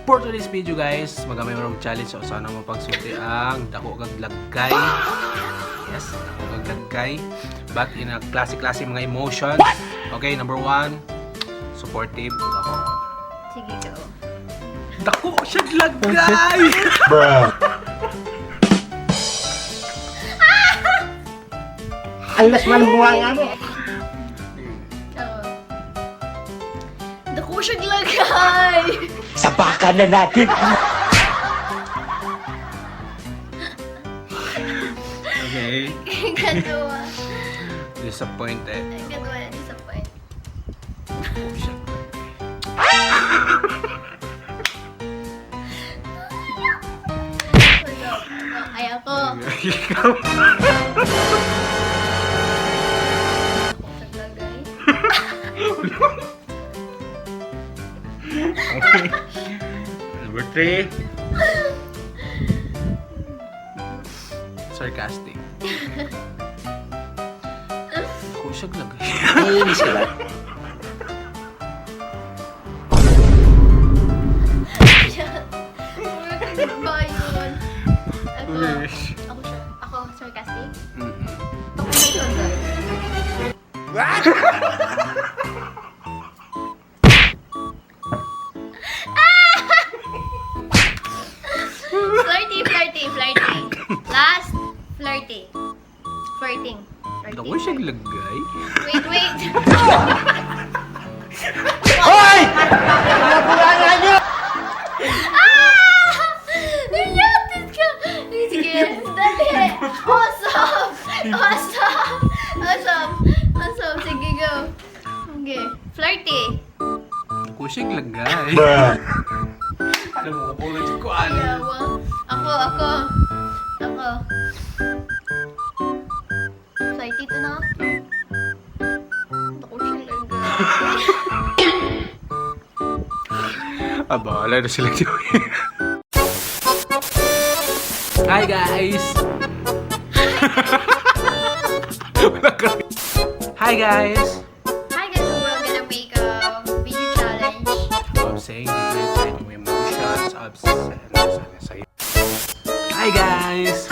For today's video guys, magamay marong challenge so sana mapagsulti ang dako kag lagkay. Yes, dako kag lagkay. But in a classic mga emotions. Okay, number 1, supportive. Ako. Sige, go. Dako siya lagkay! Bruh. Alas man buha nga mo. Oo. Dako siya glagay! Sapakan na natin. Okay. Katawa. Disappointed. Katawa na disappoint. Dako siya. Ay, ako. Ikaw. Dako siya glagay. Okay. Number 3. Sarcastic. Ako siya lagay. Ay, sila. Ba yun? Ako. Ulish. Ako siya. Ako, sarcastic. Mm-mm. Ako siya glagay. Flirty. Last, flirty. Flirting. Ako siya lagay. Wait. Hoy! Nabuha nga nyo! Nanyatit ka! Sige, dali! Awesome! Sige, go. Okay. Flirty. Ako siya lagay. Bruh. Alam mo, ako lang ko ano. Yawa. Ako. Flirty to na. Ako siya lagay. Wala na sila gawin. Hi guys! Hi guys! Hi guys, so we're gonna make a video challenge. I'm saying different emotions, upset, and sa'yo. Hi guys!